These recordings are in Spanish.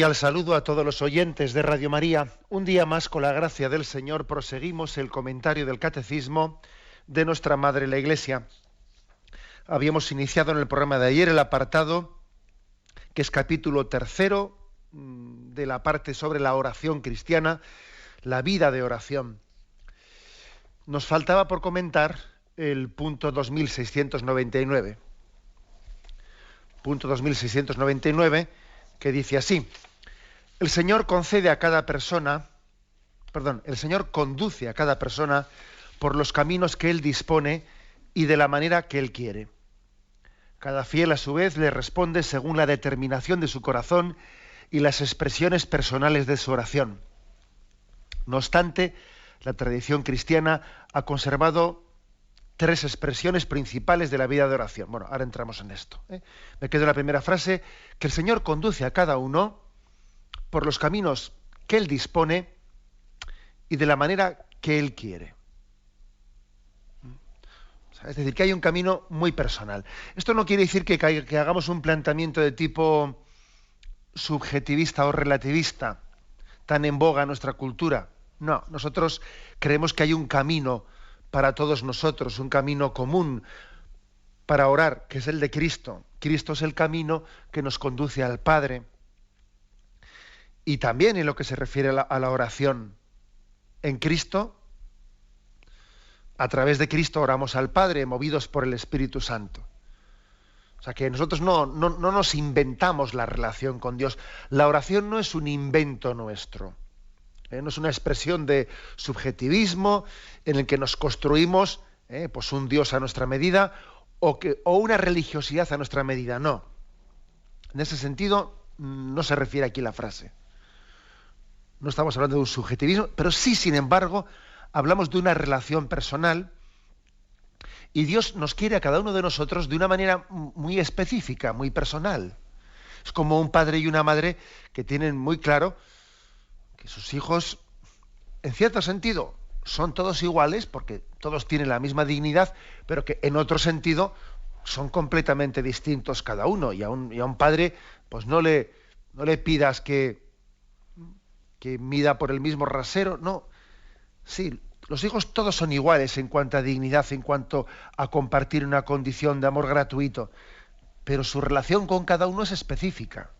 Y al saludo a todos los oyentes de Radio María, un día más, con la gracia del Señor, proseguimos el comentario del Catecismo de nuestra Madre la Iglesia. Habíamos iniciado en el programa de ayer el apartado, que es capítulo tercero de la parte sobre la oración cristiana, la vida de oración. Nos faltaba por comentar el punto 2699. Punto 2699, que dice así: el Señor conduce a cada persona por los caminos que Él dispone y de la manera que Él quiere. Cada fiel, a su vez, le responde según la determinación de su corazón y las expresiones personales de su oración. No obstante, la tradición cristiana ha conservado tres expresiones principales de la vida de oración. Bueno, ahora entramos en esto. Me quedo en la primera frase, que el Señor conduce a cada uno por los caminos que Él dispone y de la manera que Él quiere. Es decir, que hay un camino muy personal. Esto no quiere decir que hagamos un planteamiento de tipo subjetivista o relativista, tan en boga en nuestra cultura. No, nosotros creemos que hay un camino para todos nosotros, un camino común para orar, que es el de Cristo. Cristo es el camino que nos conduce al Padre. Y también en lo que se refiere a la oración. En Cristo, a través de Cristo oramos al Padre, movidos por el Espíritu Santo. O sea que nosotros no nos inventamos la relación con Dios. La oración no es un invento nuestro. No es una expresión de subjetivismo en el que nos construimos pues un Dios a nuestra medida o una religiosidad a nuestra medida. No. En ese sentido no se refiere aquí la frase. No estamos hablando de un subjetivismo, pero sí, sin embargo, hablamos de una relación personal y Dios nos quiere a cada uno de nosotros de una manera muy específica, muy personal. Es como un padre y una madre que tienen muy claro que sus hijos, en cierto sentido, son todos iguales, porque todos tienen la misma dignidad, pero que en otro sentido son completamente distintos cada uno. Y a un padre, pues no le pidas que mida por el mismo rasero, no. Sí, los hijos todos son iguales en cuanto a dignidad, en cuanto a compartir una condición de amor gratuito, pero su relación con cada uno es específica.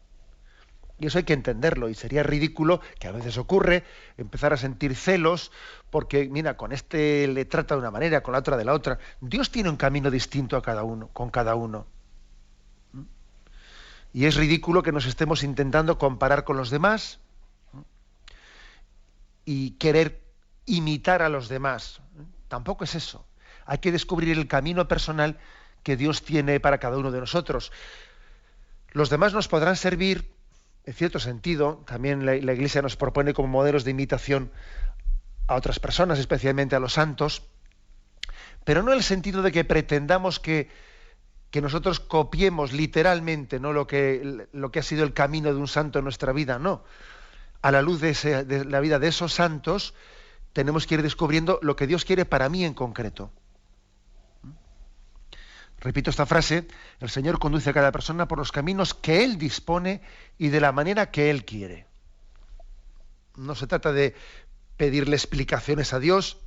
Y eso hay que entenderlo, y sería ridículo, que a veces ocurre, empezar a sentir celos, porque, mira, con este le trata de una manera, con la otra de la otra. Dios tiene un camino distinto a cada uno, con cada uno. Y es ridículo que nos estemos intentando comparar con los demás y querer imitar a los demás. Tampoco es eso. Hay que descubrir el camino personal que Dios tiene para cada uno de nosotros. Los demás nos podrán servir, en cierto sentido, también la Iglesia nos propone como modelos de imitación a otras personas, especialmente a los santos, pero no en el sentido de que pretendamos que nosotros copiemos literalmente, ¿no?, lo que ha sido el camino de un santo en nuestra vida, no. A la luz de la vida de esos santos, tenemos que ir descubriendo lo que Dios quiere para mí en concreto. Repito esta frase: el Señor conduce a cada persona por los caminos que Él dispone y de la manera que Él quiere. No se trata de pedirle explicaciones a Dios,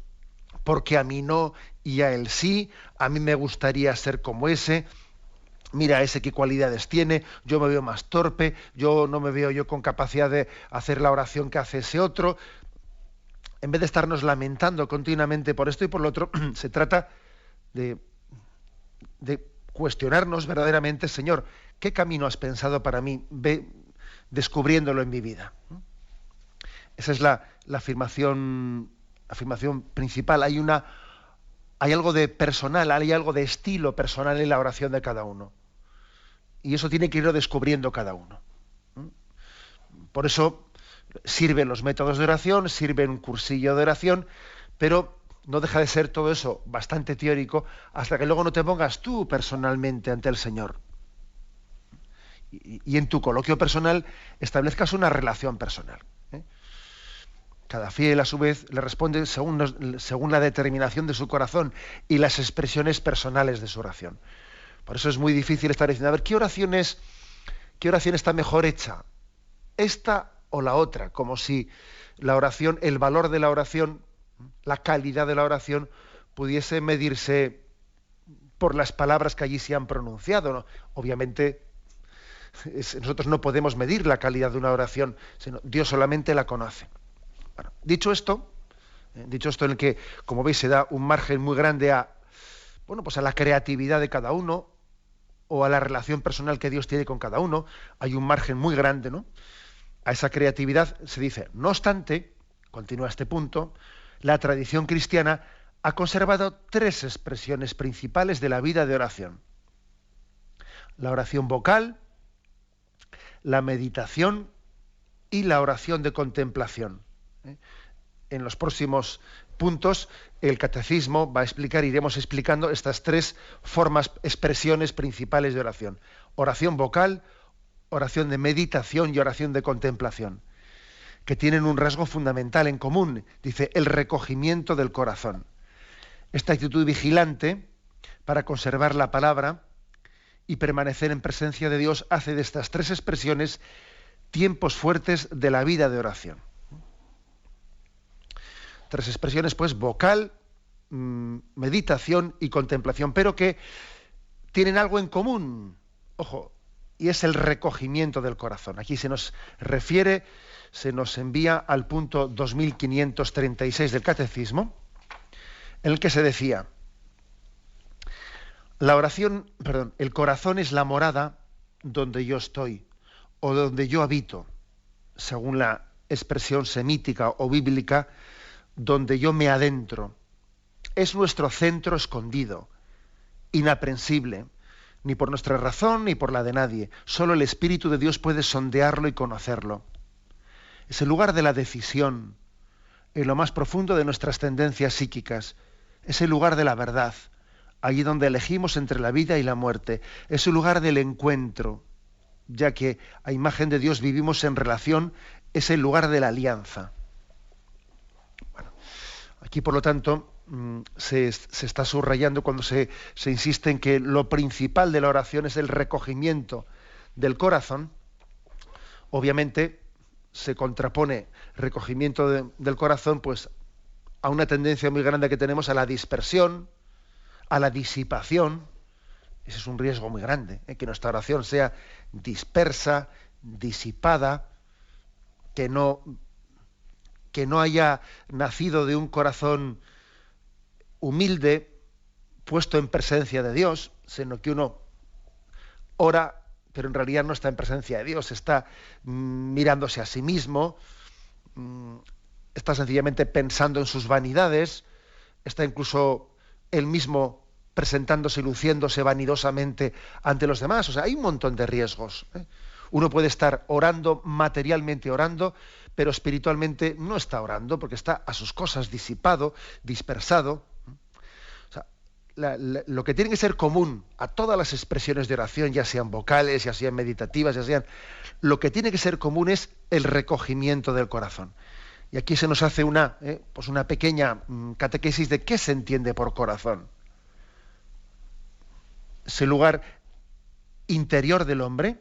porque a mí no y a Él sí, a mí me gustaría ser como ese, mira ese qué cualidades tiene, yo me veo más torpe, yo no me veo yo con capacidad de hacer la oración que hace ese otro. En vez de estarnos lamentando continuamente por esto y por lo otro, se trata de cuestionarnos verdaderamente: Señor, ¿qué camino has pensado para mí? Ve descubriéndolo en mi vida. Esa es la afirmación principal. Hay algo de personal, hay algo de estilo personal en la oración de cada uno. Y eso tiene que irlo descubriendo cada uno. Por eso sirven los métodos de oración, sirve un cursillo de oración, pero no deja de ser todo eso bastante teórico hasta que luego no te pongas tú personalmente ante el Señor. Y en tu coloquio personal establezcas una relación personal. Cada fiel, a su vez, le responde según la determinación de su corazón y las expresiones personales de su oración. Por eso es muy difícil estar diciendo, a ver, ¿qué oración está mejor hecha? esta o la otra, como si la oración, el valor de la oración, la calidad de la oración, pudiese medirse por las palabras que allí se han pronunciado, ¿no? Obviamente, nosotros no podemos medir la calidad de una oración, sino Dios solamente la conoce. Bueno, dicho esto en el que, como veis, se da un margen muy grande pues a la creatividad de cada uno o a la relación personal que Dios tiene con cada uno, hay un margen muy grande, ¿no? A esa creatividad se dice, no obstante, continúa este punto, la tradición cristiana ha conservado 3 expresiones principales de la vida de oración: la oración vocal, la meditación y la oración de contemplación. En los próximos puntos el catecismo va a explicar, iremos explicando estas 3 formas, expresiones principales de oración: oración vocal, oración de meditación y oración de contemplación, que tienen un rasgo fundamental en común, dice, el recogimiento del corazón. Esta actitud vigilante para conservar la palabra y permanecer en presencia de Dios hace de estas 3 expresiones tiempos fuertes de la vida de oración. 3 expresiones, pues, vocal, meditación y contemplación, pero que tienen algo en común, ojo, y es el recogimiento del corazón. Aquí se nos refiere, se nos envía al punto 2536 del Catecismo, en el que se decía: el corazón es la morada donde yo estoy, o donde yo habito, según la expresión semítica o bíblica, donde yo me adentro. Es nuestro centro escondido, inaprensible, ni por nuestra razón ni por la de nadie. Solo el Espíritu de Dios puede sondearlo y conocerlo. Es el lugar de la decisión, en lo más profundo de nuestras tendencias psíquicas. Es el lugar de la verdad, allí donde elegimos entre la vida y la muerte. Es el lugar del encuentro, ya que a imagen de Dios vivimos en relación, es el lugar de la alianza. Bueno, aquí, por lo tanto, se está subrayando cuando se insiste en que lo principal de la oración es el recogimiento del corazón. Obviamente se contrapone recogimiento del corazón, pues, a una tendencia muy grande que tenemos a la dispersión, a la disipación. Ese es un riesgo muy grande, que nuestra oración sea dispersa, disipada, que no haya nacido de un corazón humilde, puesto en presencia de Dios, sino que uno ora, pero en realidad no está en presencia de Dios, está mirándose a sí mismo, está sencillamente pensando en sus vanidades, está incluso él mismo presentándose y luciéndose vanidosamente ante los demás. O sea, hay un montón de riesgos. Uno puede estar orando, materialmente orando, pero espiritualmente no está orando porque está a sus cosas, disipado, dispersado. O sea, lo que tiene que ser común a todas las expresiones de oración, ya sean vocales, ya sean meditativas, lo que tiene que ser común es el recogimiento del corazón. Y aquí se nos hace una pequeña catequesis de qué se entiende por corazón. Ese lugar interior del hombre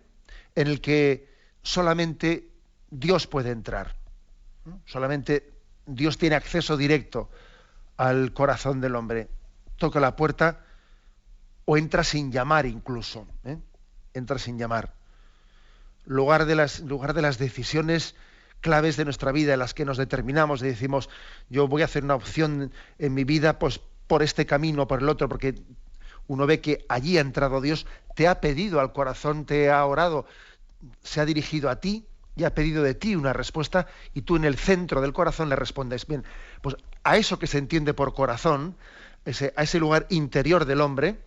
en el que solamente Dios puede entrar. Solamente Dios tiene acceso directo al corazón del hombre. Toca la puerta o entra sin llamar incluso. Entra sin llamar. Lugar de las decisiones claves de nuestra vida en las que nos determinamos y decimos, yo voy a hacer una opción en mi vida pues por este camino o por el otro, porque uno ve que allí ha entrado Dios, te ha pedido al corazón, te ha orado, se ha dirigido a ti y ha pedido de ti una respuesta, y tú en el centro del corazón le respondes. Bien, pues a eso que se entiende por corazón, a ese lugar interior del hombre,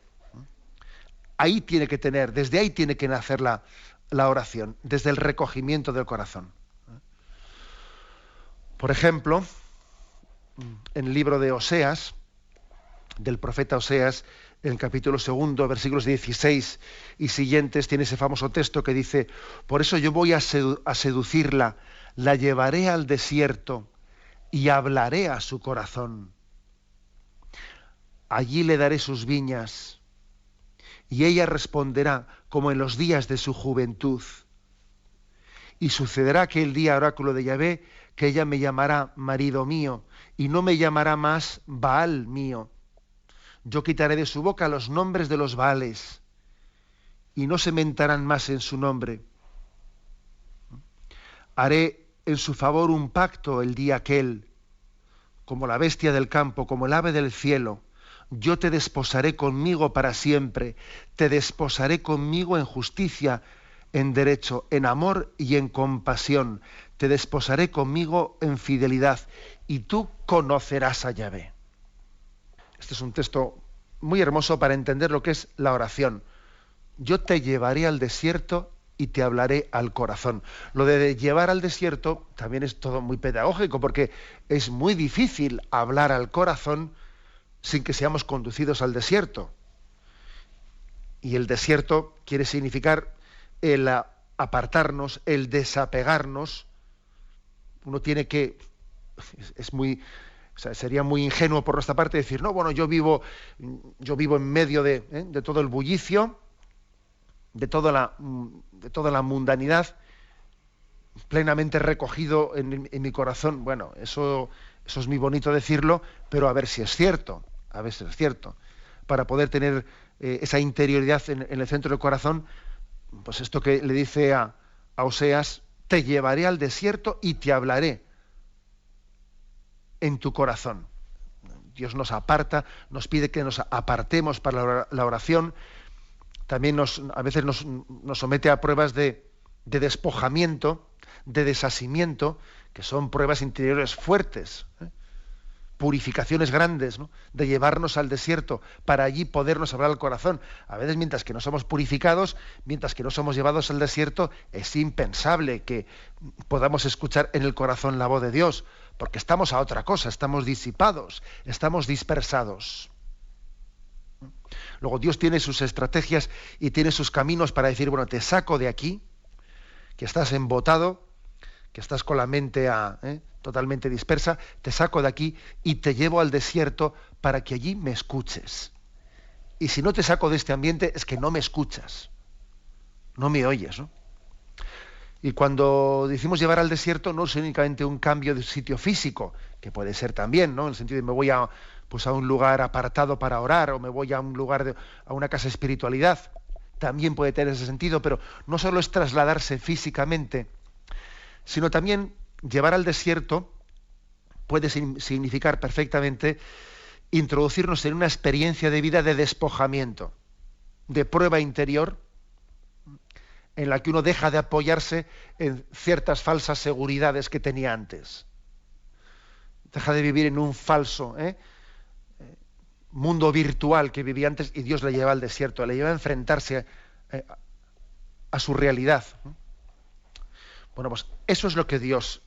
ahí tiene que tener, desde ahí tiene que nacer la oración, desde el recogimiento del corazón. Por ejemplo, en el libro de Oseas, del profeta Oseas, en el capítulo 2, versículos 16 y siguientes, tiene ese famoso texto que dice: por eso yo voy a seducirla, la llevaré al desierto y hablaré a su corazón. Allí le daré sus viñas y ella responderá como en los días de su juventud. Y sucederá aquel día, oráculo de Yahvé, que ella me llamará marido mío y no me llamará más Baal mío. Yo quitaré de su boca los nombres de los Baales y no se mentarán más en su nombre. Haré en su favor un pacto el día aquel, como la bestia del campo, como el ave del cielo. Yo te desposaré conmigo para siempre, te desposaré conmigo en justicia, en derecho, en amor y en compasión. Te desposaré conmigo en fidelidad, y tú conocerás a Yahvé. Este es un texto muy hermoso para entender lo que es la oración. Yo te llevaré al desierto y te hablaré al corazón. Lo de llevar al desierto también es todo muy pedagógico, porque es muy difícil hablar al corazón sin que seamos conducidos al desierto. Y el desierto quiere significar el apartarnos, el desapegarnos. Uno tiene que, sería muy ingenuo por nuestra parte decir, no, bueno, yo vivo en medio de todo el bullicio, de toda la mundanidad, plenamente recogido en mi corazón. Bueno, eso es muy bonito decirlo, pero a ver si es cierto, para poder tener esa interioridad en el centro del corazón. Pues esto que le dice a Oseas, te llevaré al desierto y te hablaré en tu corazón. Dios nos aparta, nos pide que nos apartemos para la oración. También a veces nos somete a pruebas de despojamiento, de desasimiento, que son pruebas interiores fuertes, purificaciones grandes, ¿no? De llevarnos al desierto para allí podernos hablar al corazón. A veces, mientras que no somos purificados, mientras que no somos llevados al desierto, es impensable que podamos escuchar en el corazón la voz de Dios, porque estamos a otra cosa, estamos disipados, estamos dispersados. Luego Dios tiene sus estrategias y tiene sus caminos para decir, bueno, te saco de aquí, que estás embotado, que estás con la mente totalmente dispersa, te saco de aquí y te llevo al desierto para que allí me escuches. Y si no te saco de este ambiente es que no me escuchas, no me oyes, ¿no? Y cuando decimos llevar al desierto no es únicamente un cambio de sitio físico, que puede ser también, ¿no? En el sentido de me voy a un lugar apartado para orar, o me voy a un lugar, a una casa de espiritualidad. También puede tener ese sentido, pero no solo es trasladarse físicamente, sino también llevar al desierto puede significar perfectamente introducirnos en una experiencia de vida de despojamiento, de prueba interior, en la que uno deja de apoyarse en ciertas falsas seguridades que tenía antes. Deja de vivir en un falso mundo virtual que vivía antes, y Dios le lleva al desierto, le lleva a enfrentarse a su realidad. Bueno, pues eso es lo que Dios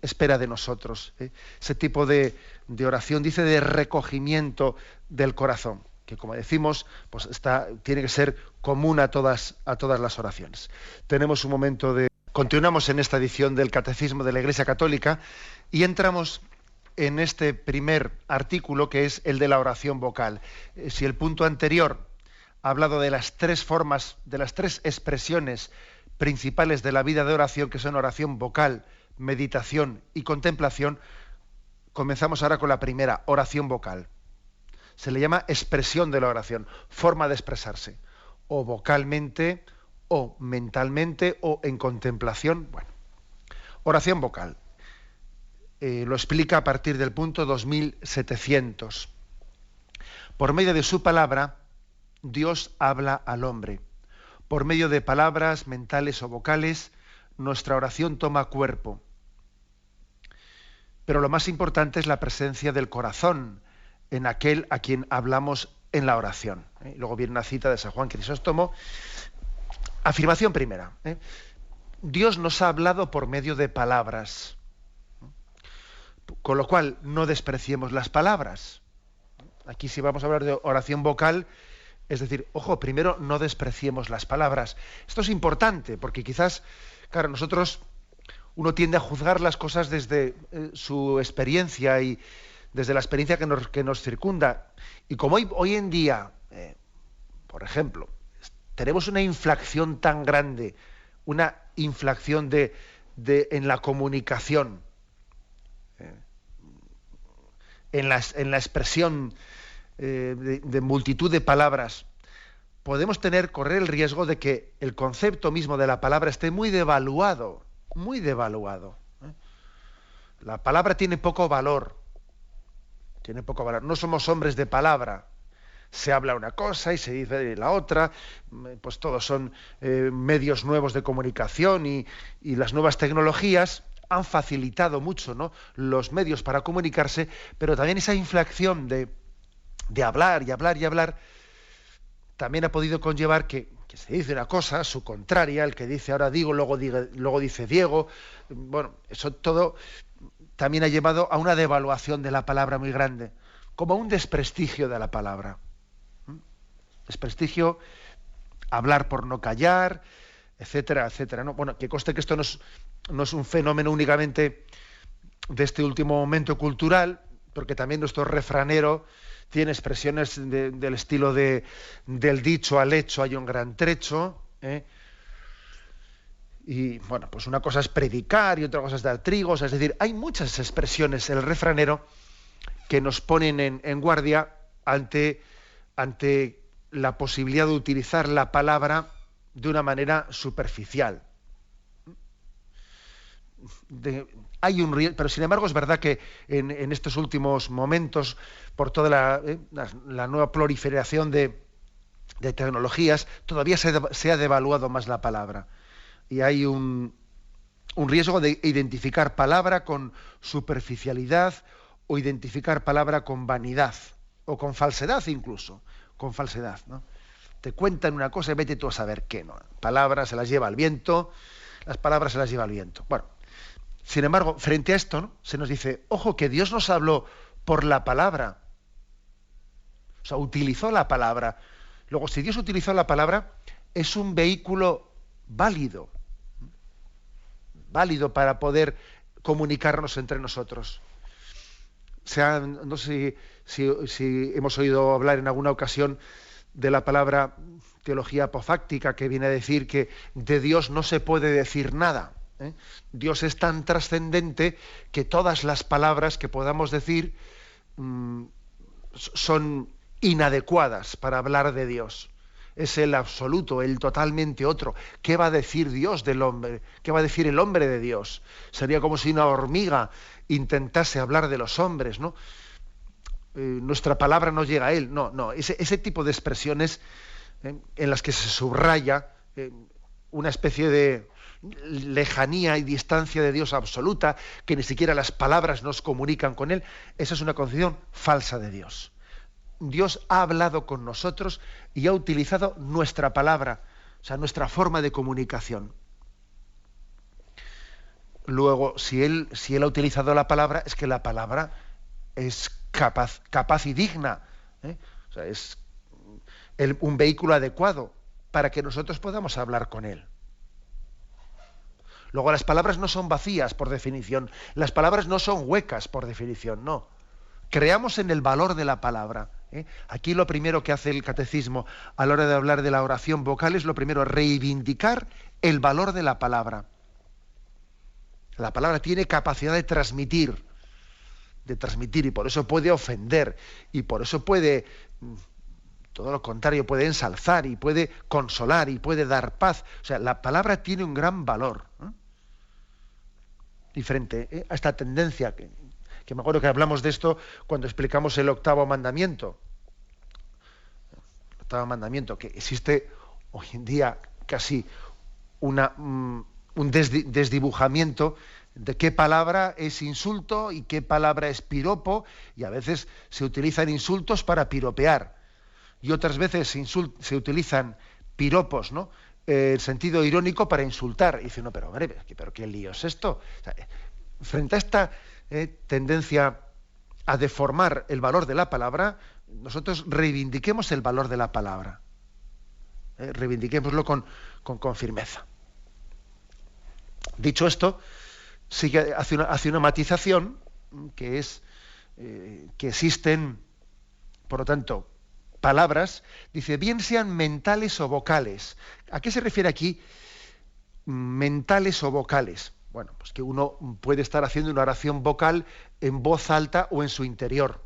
espera de nosotros. Ese tipo de oración, dice, de recogimiento del corazón, que como decimos, pues tiene que ser común a todas las oraciones. Tenemos un momento de... Continuamos en esta edición del Catecismo de la Iglesia Católica y entramos en este primer artículo, que es el de la oración vocal. Si el punto anterior ha hablado de las tres formas, de las tres expresiones principales de la vida de oración, que son oración vocal, meditación y contemplación, comenzamos ahora con la primera, oración vocal. Se le llama expresión de la oración, forma de expresarse, o vocalmente, o mentalmente, o en contemplación. Bueno, oración vocal. Lo explica a partir del punto 2700. Por medio de su palabra, Dios habla al hombre. Por medio de palabras mentales o vocales, nuestra oración toma cuerpo. Pero lo más importante es la presencia del corazón en aquel a quien hablamos en la oración. Luego viene una cita de San Juan Crisóstomo. Afirmación primera. Dios nos ha hablado por medio de palabras. Con lo cual, no despreciemos las palabras. Aquí si vamos a hablar de oración vocal, es decir, ojo, primero no despreciemos las palabras. Esto es importante, porque quizás, claro, uno tiende a juzgar las cosas desde su experiencia y desde la experiencia que nos circunda. Y como hoy en día, por ejemplo, tenemos una inflación tan grande, una inflación en la comunicación, en la expresión de multitud de palabras, podemos correr el riesgo de que el concepto mismo de la palabra esté muy devaluado, muy devaluado. La palabra tiene poco valor, no somos hombres de palabra. Se habla una cosa y se dice la otra, pues todos son medios nuevos de comunicación y las nuevas tecnologías han facilitado mucho, ¿no?, los medios para comunicarse, pero también esa inflación de hablar y hablar y hablar también ha podido conllevar que se dice una cosa, su contraria, el que dice ahora digo, luego dice Diego. Bueno, eso todo también ha llevado a una devaluación de la palabra muy grande, como a un desprestigio de la palabra. Desprestigio, hablar por no callar, etcétera, etcétera, ¿no? Bueno, que conste que esto no es un fenómeno únicamente de este último momento cultural, porque también nuestro refranero tiene expresiones del estilo del dicho al hecho hay un gran trecho, ¿eh? Y bueno, pues una cosa es predicar y otra cosa es dar trigos, es decir, hay muchas expresiones en el refranero que nos ponen en guardia ante la posibilidad de utilizar la palabra de una manera superficial. Pero sin embargo es verdad que en estos últimos momentos, por toda la nueva proliferación de tecnologías, todavía se ha devaluado más la palabra. Y hay un riesgo de identificar palabra con superficialidad o identificar palabra con vanidad o con falsedad incluso. Con falsedad, ¿no? Te cuentan una cosa y vete tú a saber qué, ¿no? Palabras se las lleva el viento, las palabras se las lleva el viento. Bueno, sin embargo, frente a esto, ¿no?, se nos dice, ojo, que Dios nos habló por la palabra. O sea, utilizó la palabra. Luego, si Dios utilizó la palabra, es un vehículo válido para poder comunicarnos entre nosotros. No sé si hemos oído hablar en alguna ocasión de la palabra teología apofáctica, que viene a decir que de Dios no se puede decir nada, ¿eh? Dios es tan trascendente que todas las palabras que podamos decir son inadecuadas para hablar de Dios. Es el absoluto, el totalmente otro. ¿Qué va a decir Dios del hombre? ¿Qué va a decir el hombre de Dios? Sería como si una hormiga intentase hablar de los hombres, ¿no? Nuestra palabra no llega a él. No. Ese tipo de expresiones en las que se subraya una especie de lejanía y distancia de Dios absoluta, que ni siquiera las palabras nos comunican con él, esa es una concepción falsa de Dios. Dios ha hablado con nosotros y ha utilizado nuestra palabra, o sea, nuestra forma de comunicación. Luego, si él ha utilizado la palabra, es que la palabra es capaz y digna, ¿eh? O sea, es un vehículo adecuado para que nosotros podamos hablar con él. Luego, las palabras no son vacías por definición, las palabras no son huecas por definición, no. Creamos en el valor de la palabra, ¿eh? Aquí lo primero que hace el catecismo a la hora de hablar de la oración vocal es lo primero, reivindicar el valor de la palabra. La palabra tiene capacidad de transmitir y por eso puede ofender y por eso puede, todo lo contrario, puede ensalzar y puede consolar y puede dar paz. O sea, la palabra tiene un gran valor, ¿eh? Y frente a esta tendencia que me acuerdo que hablamos de esto cuando explicamos el octavo mandamiento. El octavo mandamiento, que existe hoy en día casi un desdibujamiento de qué palabra es insulto y qué palabra es piropo, y a veces se utilizan insultos para piropear, y otras veces se utilizan piropos, ¿no?, el sentido irónico para insultar. Y dice, no, pero hombre, pero qué lío es esto. O sea, frente a esta tendencia a deformar el valor de la palabra, nosotros reivindiquemos el valor de la palabra. Reivindiquémoslo con firmeza. Dicho esto, sigue, hace una matización, que es que existen, por lo tanto, palabras, dice, bien sean mentales o vocales. ¿A qué se refiere aquí mentales o vocales. Bueno, pues que uno puede estar haciendo una oración vocal en voz alta o en su interior.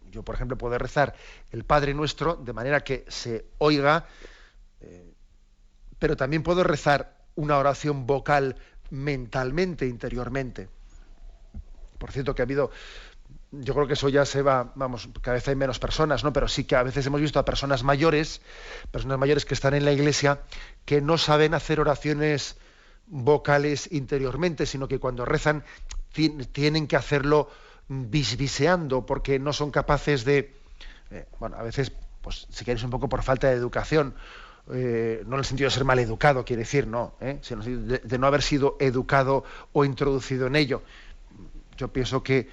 Yo, por ejemplo, puedo rezar el Padre Nuestro de manera que se oiga, pero también puedo rezar una oración vocal mentalmente, interiormente. Por cierto, que ha habido, yo creo que eso ya se va, vamos, cada vez hay menos personas, ¿no? Pero sí que a veces hemos visto a personas mayores que están en la iglesia, que no saben hacer oraciones vocales interiormente, sino que cuando rezan tienen que hacerlo bisbiseando, porque no son capaces de, bueno, a veces, pues si queréis un poco por falta de educación, no en el sentido de ser mal educado, quiere decir, no, sino de no haber sido educado o introducido en ello. Yo pienso que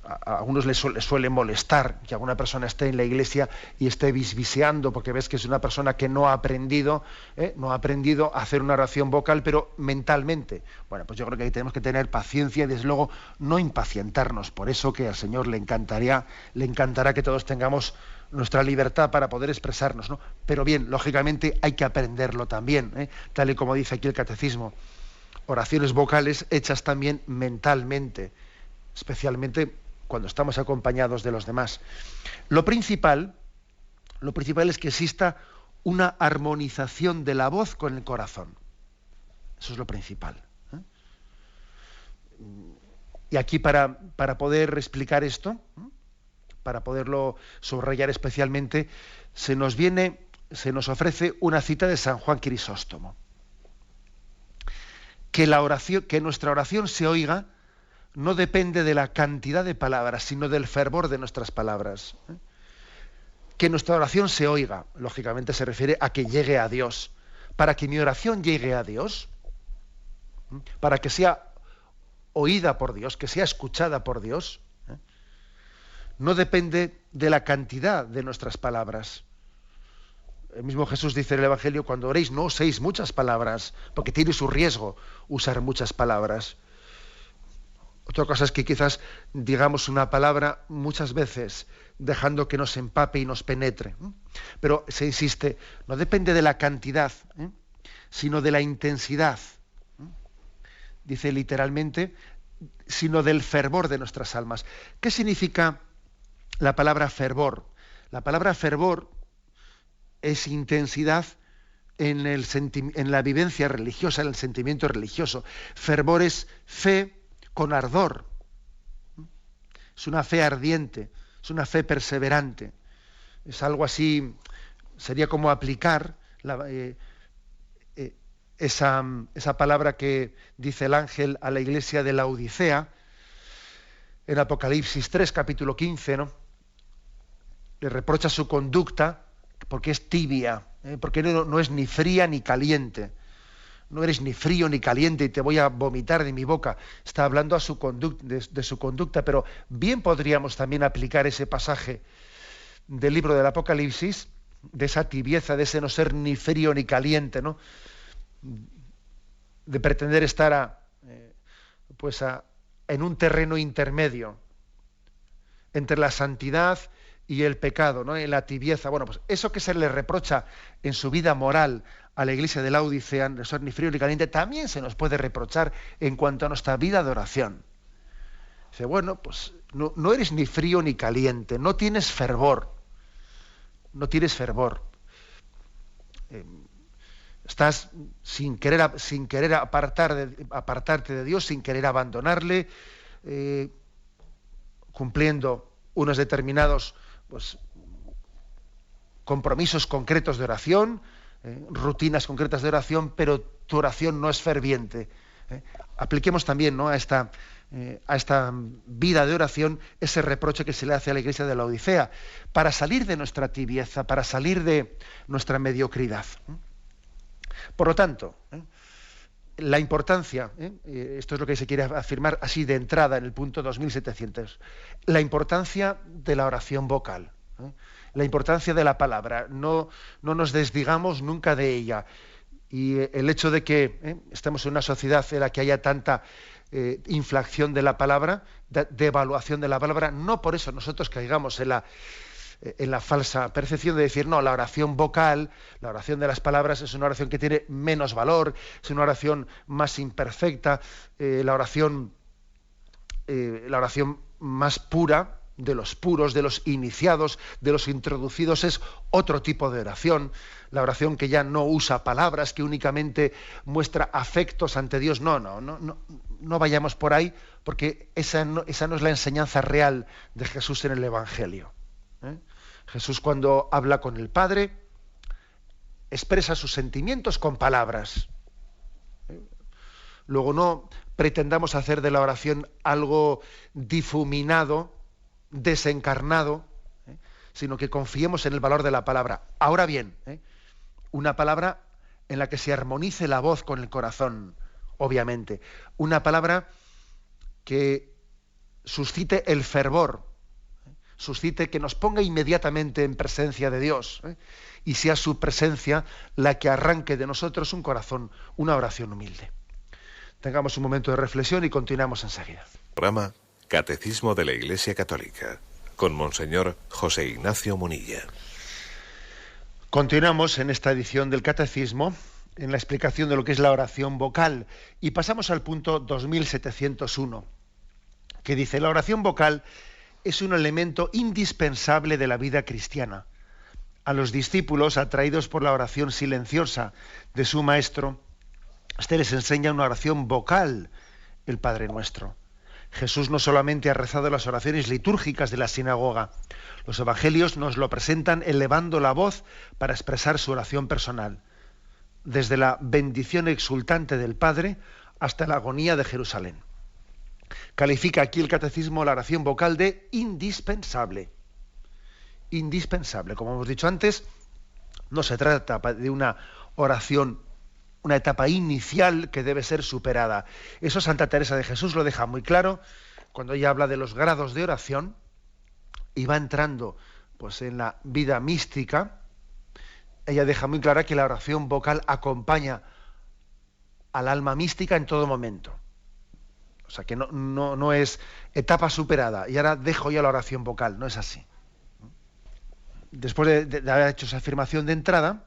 a algunos les suele molestar que alguna persona esté en la iglesia y esté bisbiseando, porque ves que es una persona que no ha aprendido a hacer una oración vocal, pero mentalmente. Bueno, pues yo creo que ahí tenemos que tener paciencia y desde luego no impacientarnos. Por eso que al Señor le encantará que todos tengamos nuestra libertad para poder expresarnos, ¿no? Pero bien, lógicamente hay que aprenderlo también, tal y como dice aquí el catecismo. Oraciones vocales hechas también mentalmente, especialmente cuando estamos acompañados de los demás. Lo principal es que exista una armonización de la voz con el corazón. Eso es lo principal. Y aquí para poder explicar esto, para poderlo subrayar especialmente, se nos ofrece una cita de San Juan Crisóstomo. Que nuestra oración se oiga no depende de la cantidad de palabras, sino del fervor de nuestras palabras. Que nuestra oración se oiga, lógicamente se refiere a que llegue a Dios. Para que mi oración llegue a Dios, para que sea oída por Dios, que sea escuchada por Dios, no depende de la cantidad de nuestras palabras. El mismo Jesús dice en el Evangelio, cuando oréis no uséis muchas palabras, porque tiene su riesgo usar muchas palabras. Otra cosa es que quizás digamos una palabra muchas veces, dejando que nos empape y nos penetre. Pero se insiste, no depende de la cantidad, sino de la intensidad. Dice literalmente, sino del fervor de nuestras almas. ¿Qué significa la palabra fervor? La palabra fervor es intensidad en la vivencia religiosa, en el sentimiento religioso. Fervor es fe con ardor. Es una fe ardiente, es una fe perseverante. Es algo así, sería como aplicar esa palabra que dice el ángel a la iglesia de la Odisea, en Apocalipsis 3, capítulo 15, ¿no? Le reprocha su conducta porque es tibia, porque no es ni fría ni caliente. No eres ni frío ni caliente y te voy a vomitar de mi boca. Está hablando de su conducta, pero bien podríamos también aplicar ese pasaje del libro del Apocalipsis, de esa tibieza, de ese no ser ni frío ni caliente, ¿no? De pretender estar en un terreno intermedio entre la santidad y el pecado, ¿no? En la tibieza. Bueno, pues eso que se le reprocha en su vida moral a la iglesia de la Odisea, no ser ni frío ni caliente, también se nos puede reprochar en cuanto a nuestra vida de oración. Dice, bueno, pues no eres ni frío ni caliente, no tienes fervor. No tienes fervor. Estás sin querer apartarte de Dios, sin querer abandonarle, cumpliendo unos determinados compromisos concretos de oración, rutinas concretas de oración, pero tu oración no es ferviente. Apliquemos también, ¿no?, a esta vida de oración ese reproche que se le hace a la iglesia de la Odisea, para salir de nuestra tibieza, para salir de nuestra mediocridad. Por lo tanto, la importancia, esto es lo que se quiere afirmar así de entrada en el punto 2700, la importancia de la oración vocal, la importancia de la palabra, no nos desdigamos nunca de ella. Y el hecho de que estemos en una sociedad en la que haya tanta inflación de la palabra, devaluación de la palabra, no por eso nosotros caigamos en en la falsa percepción de decir, no, la oración vocal, la oración de las palabras es una oración que tiene menos valor, es una oración más imperfecta, la oración más pura, de los puros, de los iniciados, de los introducidos, es otro tipo de oración, la oración que ya no usa palabras, que únicamente muestra afectos ante Dios. No vayamos por ahí, porque esa no es la enseñanza real de Jesús en el Evangelio. Jesús, cuando habla con el Padre, expresa sus sentimientos con palabras. Luego no pretendamos hacer de la oración algo difuminado, desencarnado, sino que confiemos en el valor de la palabra. Ahora bien, una palabra en la que se armonice la voz con el corazón, obviamente. Una palabra que suscite el fervor, suscite, que nos ponga inmediatamente en presencia de Dios, y sea su presencia la que arranque de nosotros un corazón, una oración humilde. Tengamos un momento de reflexión y continuamos enseguida. Programa Catecismo de la Iglesia Católica, con Monseñor José Ignacio Munilla. Continuamos en esta edición del Catecismo, en la explicación de lo que es la oración vocal, y pasamos al punto 2701, que dice: la oración vocal es un elemento indispensable de la vida cristiana. A los discípulos, atraídos por la oración silenciosa de su maestro, les enseña una oración vocal, el Padre Nuestro. Jesús no solamente ha rezado las oraciones litúrgicas de la sinagoga, los evangelios nos lo presentan elevando la voz para expresar su oración personal, desde la bendición exultante del Padre hasta la agonía de Jerusalén. Califica aquí el Catecismo la oración vocal de indispensable. Indispensable. Como hemos dicho antes, no se trata de una oración, una etapa inicial que debe ser superada. Eso Santa Teresa de Jesús lo deja muy claro cuando ella habla de los grados de oración y va entrando pues en la vida mística. Ella deja muy clara que la oración vocal acompaña al alma mística en todo momento. O sea, que no es etapa superada y ahora dejo ya la oración vocal, no es así. Después de haber hecho esa afirmación de entrada,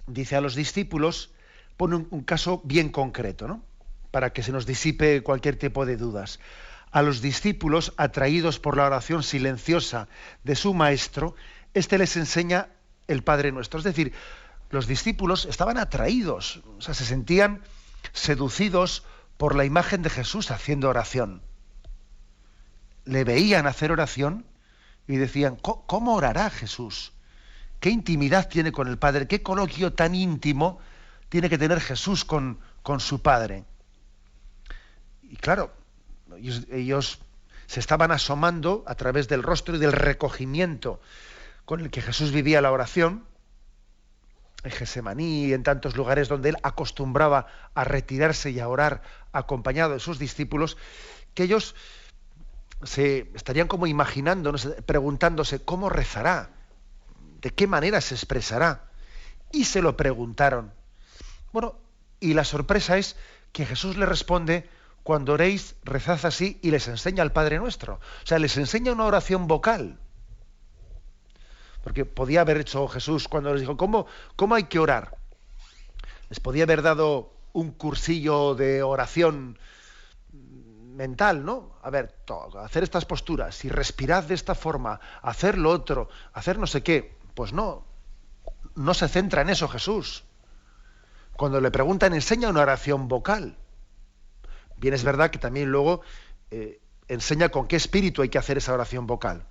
dice a los discípulos, pone un caso bien concreto, ¿no?, para que se nos disipe cualquier tipo de dudas. A los discípulos, atraídos por la oración silenciosa de su maestro, les enseña el Padre Nuestro. Es decir, los discípulos estaban atraídos, o sea, se sentían seducidos por la imagen de Jesús haciendo oración. Le veían hacer oración y decían, ¿cómo orará Jesús? ¿Qué intimidad tiene con el Padre? ¿Qué coloquio tan íntimo tiene que tener Jesús con su Padre? Y claro, ellos se estaban asomando a través del rostro y del recogimiento con el que Jesús vivía la oración, en Getsemaní y en tantos lugares donde él acostumbraba a retirarse y a orar acompañado de sus discípulos, que ellos se estarían como imaginando, preguntándose cómo rezará, de qué manera se expresará, y se lo preguntaron. Bueno, y la sorpresa es que Jesús le responde: cuando oréis, rezad así, y les enseña el Padre Nuestro. O sea, les enseña una oración vocal. Porque podía haber hecho Jesús cuando les dijo, ¿cómo hay que orar? Les podía haber dado un cursillo de oración mental, ¿no? A ver, hacer estas posturas, y respirad de esta forma, hacer lo otro, hacer no sé qué. Pues no se centra en eso Jesús. Cuando le preguntan, enseña una oración vocal. Bien, es verdad que también luego enseña con qué espíritu hay que hacer esa oración vocal.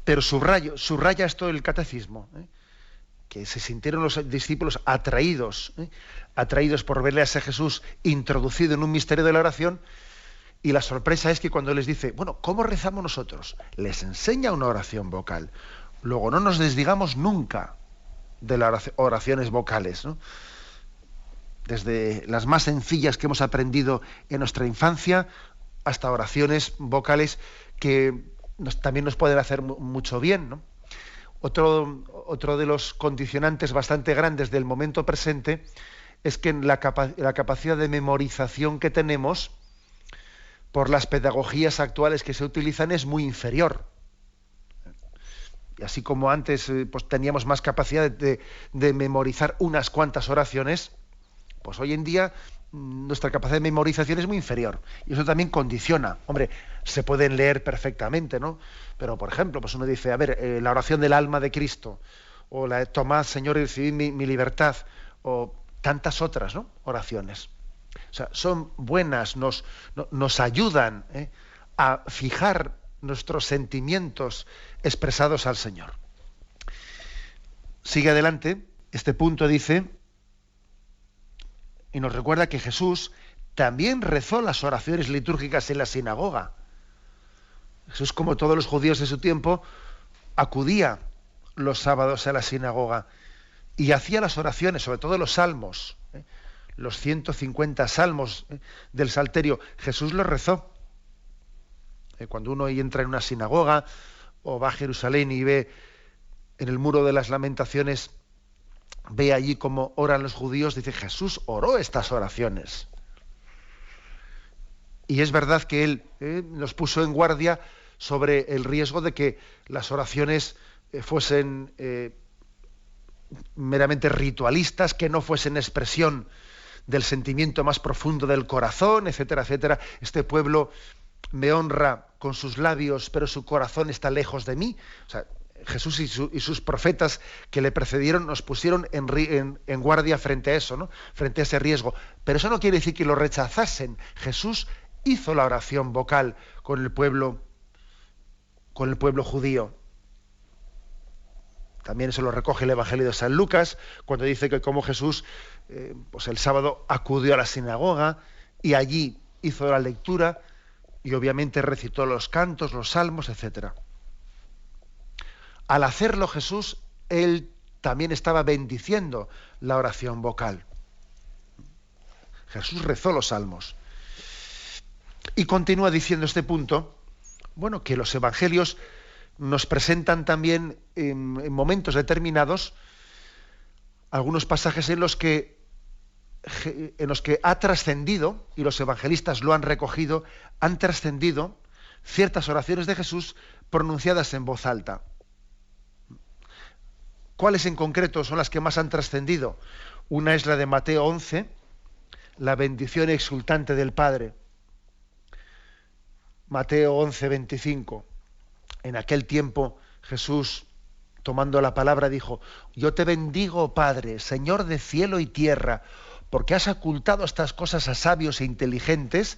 Pero subraya esto el Catecismo, que se sintieron los discípulos atraídos por verle a ese Jesús introducido en un misterio de la oración, y la sorpresa es que cuando les dice, bueno, ¿cómo rezamos nosotros?, les enseña una oración vocal. Luego no nos desdigamos nunca de las oraciones vocales, ¿no?, desde las más sencillas que hemos aprendido en nuestra infancia hasta oraciones vocales que también nos pueden hacer mucho bien, ¿no? Otro de los condicionantes bastante grandes del momento presente es que la capacidad de memorización que tenemos por las pedagogías actuales que se utilizan es muy inferior. Y así como antes pues teníamos más capacidad de memorizar unas cuantas oraciones, pues hoy en día nuestra capacidad de memorización es muy inferior. Y eso también condiciona. Hombre, se pueden leer perfectamente, ¿no? Pero, por ejemplo, pues uno dice, a ver, la oración del alma de Cristo, o la de Tomad, Señor, y recibid mi libertad, o tantas otras, ¿no?, oraciones. O sea, son buenas, nos ayudan a fijar nuestros sentimientos expresados al Señor. Sigue adelante, este punto dice, y nos recuerda que Jesús también rezó las oraciones litúrgicas en la sinagoga. Jesús, como todos los judíos de su tiempo, acudía los sábados a la sinagoga y hacía las oraciones, sobre todo los salmos, los 150 salmos del Salterio. Jesús los rezó. Cuando uno entra en una sinagoga o va a Jerusalén y ve en el muro de las lamentaciones, ve allí cómo oran los judíos, dice, Jesús oró estas oraciones. Y es verdad que él nos puso en guardia sobre el riesgo de que las oraciones fuesen meramente ritualistas, que no fuesen expresión del sentimiento más profundo del corazón, etcétera, etcétera. Este pueblo me honra con sus labios, pero su corazón está lejos de mí. O sea, Jesús y sus profetas que le precedieron nos pusieron en guardia frente a eso, ¿no?, frente a ese riesgo. Pero eso no quiere decir que lo rechazasen. Jesús hizo la oración vocal con el pueblo judío. También eso lo recoge el Evangelio de San Lucas, cuando dice que como Jesús pues el sábado acudió a la sinagoga y allí hizo la lectura y obviamente recitó los cantos, los salmos, etcétera. Al hacerlo Jesús, él también estaba bendiciendo la oración vocal. Jesús rezó los salmos. Y continúa diciendo este punto, bueno, que los evangelios nos presentan también en momentos determinados algunos pasajes en los que ha trascendido, y los evangelistas lo han recogido, han trascendido ciertas oraciones de Jesús pronunciadas en voz alta. ¿Cuáles en concreto son las que más han trascendido? Una es la de Mateo 11, la bendición exultante del Padre. Mateo 11, 25. En aquel tiempo Jesús, tomando la palabra, dijo, yo te bendigo, Padre, Señor de cielo y tierra, porque has ocultado estas cosas a sabios e inteligentes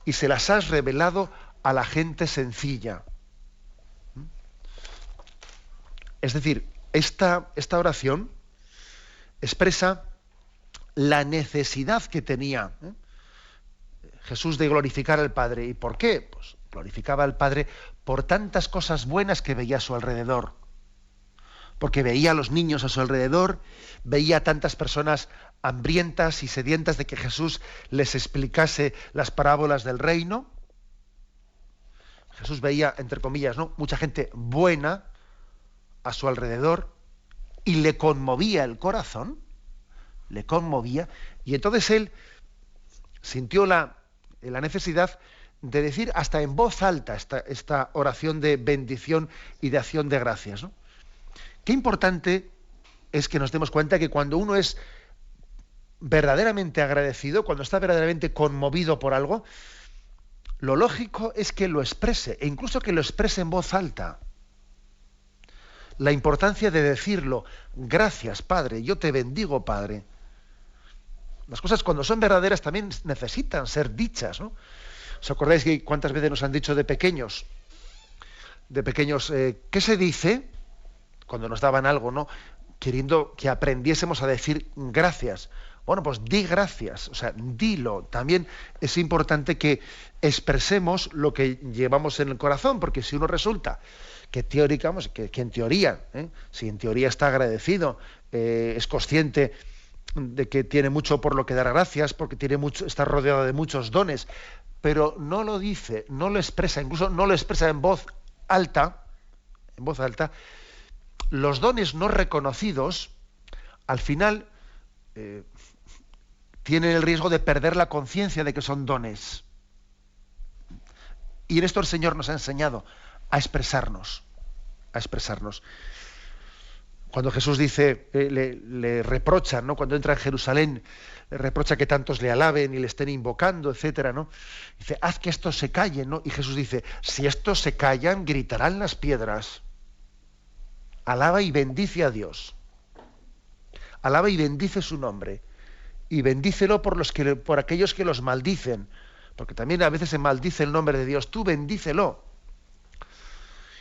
y se las has revelado a la gente sencilla. Es decir, esta oración expresa la necesidad que tenía Jesús de glorificar al Padre. ¿Y por qué? Pues glorificaba al Padre por tantas cosas buenas que veía a su alrededor. Porque veía a los niños a su alrededor, veía a tantas personas hambrientas y sedientas de que Jesús les explicase las parábolas del reino. Jesús veía, entre comillas, ¿no?, mucha gente buena a su alrededor y le conmovía el corazón, le conmovía, y entonces él sintió la necesidad de decir hasta en voz alta esta oración de bendición y de acción de gracias, ¿no? Qué importante es que nos demos cuenta que cuando uno es verdaderamente agradecido, cuando está verdaderamente conmovido por algo, lo lógico es que lo exprese, e incluso que lo exprese en voz alta. La importancia de decirlo, gracias, Padre, yo te bendigo, Padre. Las cosas cuando son verdaderas también necesitan ser dichas, ¿no? ¿Os acordáis que cuántas veces nos han dicho de pequeños, qué se dice cuando nos daban algo, ¿no?, queriendo que aprendiésemos a decir gracias? Bueno, pues di gracias, o sea, dilo. También es importante que expresemos lo que llevamos en el corazón, porque si uno resulta que en teoría, si en teoría está agradecido, es consciente de que tiene mucho por lo que dar gracias, porque está rodeado de muchos dones, pero no lo dice, no lo expresa, incluso no lo expresa en voz alta, los dones no reconocidos, al final, tienen el riesgo de perder la conciencia de que son dones. Y en esto el Señor nos ha enseñado a expresarnos, a expresarnos. Cuando Jesús dice, le reprocha, ¿no? Cuando entra en Jerusalén, le reprocha que tantos le alaben y le estén invocando, etcétera, ¿no? Dice, haz que estos se callen, ¿no? Y Jesús dice, si estos se callan, gritarán las piedras. Alaba y bendice a Dios. Alaba y bendice su nombre. Y bendícelo por aquellos que los maldicen. Porque también a veces se maldice el nombre de Dios. Tú bendícelo.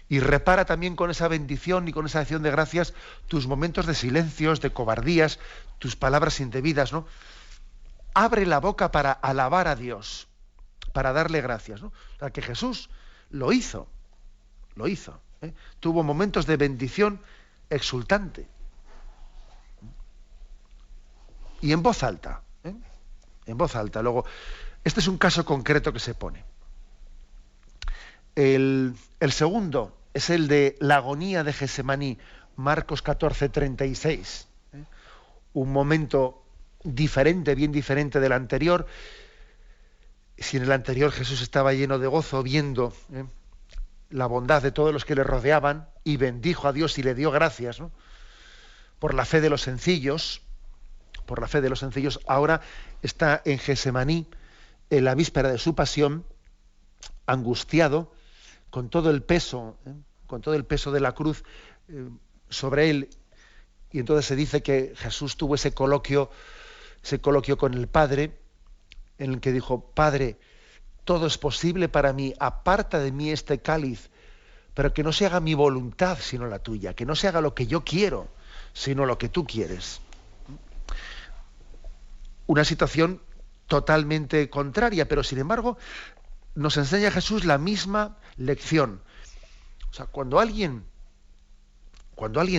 Y repara también con esa bendición y con esa acción de gracias tus momentos de silencios, de cobardías, tus palabras indebidas, ¿no? Abre la boca para alabar a Dios, para darle gracias, ¿no? O sea, que Jesús lo hizo, ¿eh? Tuvo momentos de bendición exultante. Y en voz alta, ¿eh? En voz alta. Luego, este es un caso concreto que se pone. El segundo es el de la agonía de Gesemaní, Marcos 14:36. Un momento diferente, bien diferente del anterior. Si en el anterior Jesús estaba lleno de gozo viendo la bondad de todos los que le rodeaban y bendijo a Dios y le dio gracias, ¿no? Por la fe de los sencillos, ahora está en Gesemaní, en la víspera de su pasión, angustiado, con todo el peso de la cruz sobre él. Y entonces se dice que Jesús tuvo ese coloquio con el Padre, en el que dijo, Padre, todo es posible para mí, aparta de mí este cáliz, pero que no se haga mi voluntad sino la tuya, que no se haga lo que yo quiero, sino lo que tú quieres. Una situación totalmente contraria, pero sin embargo nos enseña Jesús la misma lección. O sea, cuando alguien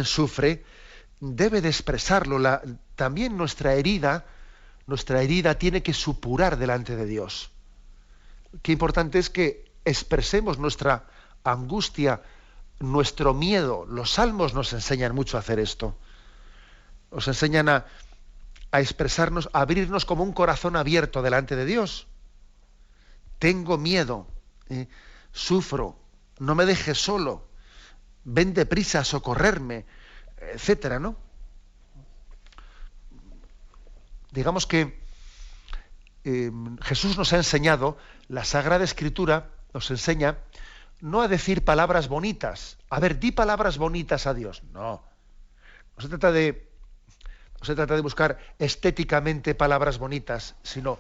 sufre, debe de expresarlo. También nuestra herida tiene que supurar delante de Dios. Qué importante es que expresemos nuestra angustia, nuestro miedo. Los salmos nos enseñan mucho a hacer esto. Nos enseñan a expresarnos, a abrirnos como un corazón abierto delante de Dios. Tengo miedo, sufro, no me dejes solo, ven deprisa a socorrerme, etcétera, ¿no? Digamos que Jesús nos ha enseñado, la Sagrada Escritura nos enseña no a decir palabras bonitas. A ver, di palabras bonitas a Dios. No se trata de buscar estéticamente palabras bonitas, sino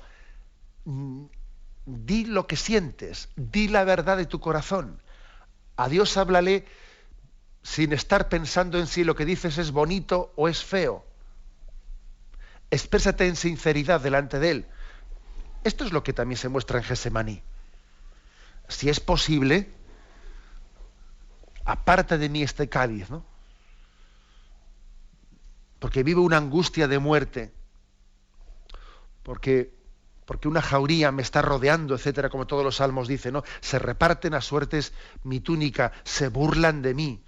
di lo que sientes, di la verdad de tu corazón. A Dios háblale sin estar pensando en si lo que dices es bonito o es feo. Exprésate en sinceridad delante de Él. Esto es lo que también se muestra en Gesemaní. Si es posible, aparta de mí este cáliz, ¿no? Porque vivo una angustia de muerte, porque una jauría me está rodeando, etcétera, como todos los salmos dicen, ¿no? Se reparten a suertes mi túnica, se burlan de mí.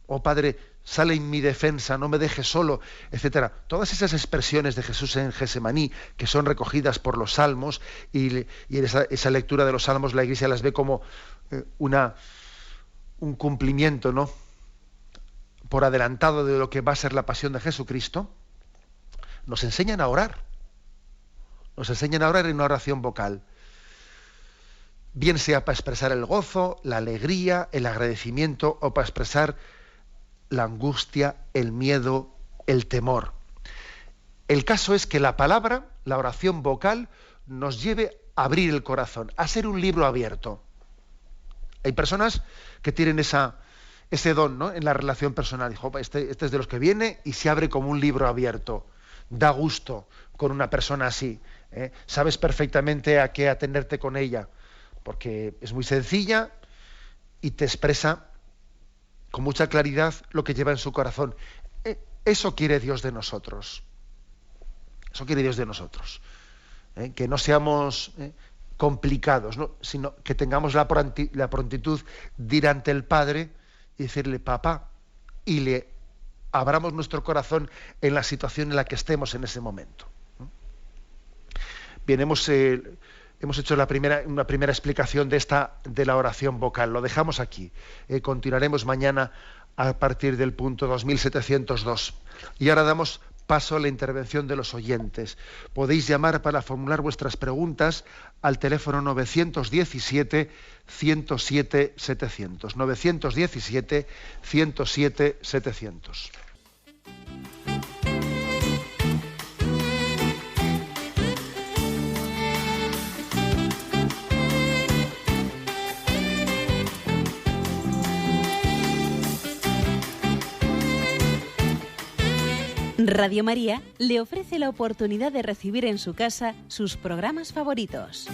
Oh Padre, sale en mi defensa, no me dejes solo, etcétera. Todas esas expresiones de Jesús en Gesemaní, que son recogidas por los salmos, y en esa lectura de los salmos la Iglesia las ve como un cumplimiento, ¿no?, por adelantado de lo que va a ser la pasión de Jesucristo, nos enseñan a orar. Nos enseñan a orar en una oración vocal. Bien sea para expresar el gozo, la alegría, el agradecimiento, o para expresar la angustia, el miedo, el temor. El caso es que la palabra, la oración vocal, nos lleve a abrir el corazón, a ser un libro abierto. Hay personas que tienen ese don, ¿no?, en la relación personal. Dijo, este es de los que viene y se abre como un libro abierto. Da gusto con una persona así. Sabes perfectamente a qué atenderte con ella, porque es muy sencilla y te expresa con mucha claridad lo que lleva en su corazón. Eso quiere Dios de nosotros. Eso quiere Dios de nosotros. Que no seamos complicados, ¿no?, sino que tengamos la prontitud de ir ante el Padre y decirle, papá, y le abramos nuestro corazón en la situación en la que estemos en ese momento. Bien, hemos hemos hecho una primera explicación de la oración vocal. Lo dejamos aquí. Continuaremos mañana a partir del punto 2702. Y ahora damos paso a la intervención de los oyentes. Podéis llamar para formular vuestras preguntas al teléfono 917 107 700. 917 107 700. Radio María le ofrece la oportunidad de recibir en su casa sus programas favoritos.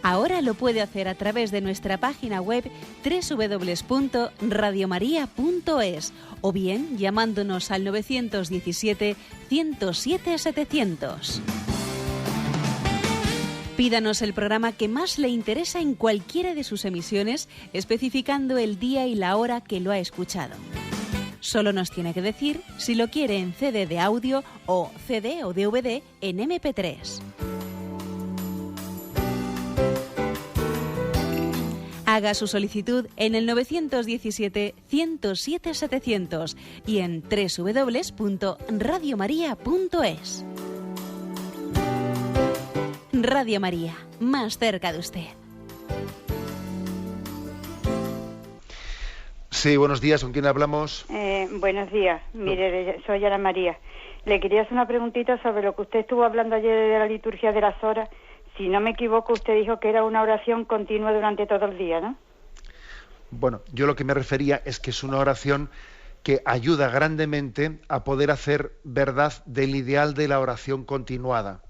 Ahora lo puede hacer a través de nuestra página web www.radiomaria.es o bien llamándonos al 917 107 700. Pídanos el programa que más le interesa en cualquiera de sus emisiones, especificando el día y la hora que lo ha escuchado. Solo nos tiene que decir si lo quiere en CD de audio o CD o DVD en MP3. Haga su solicitud en el 917 107 700 y en www.radiomaria.es. Radio María, más cerca de usted. Sí, buenos días. ¿Con quién hablamos? Buenos días. Mire, soy Ana María. Le quería hacer una preguntita sobre lo que usted estuvo hablando ayer de la liturgia de las horas. Si no me equivoco, usted dijo que era una oración continua durante todo el día, ¿no? Bueno, yo lo que me refería es que es una oración que ayuda grandemente a poder hacer verdad del ideal de la oración continuada.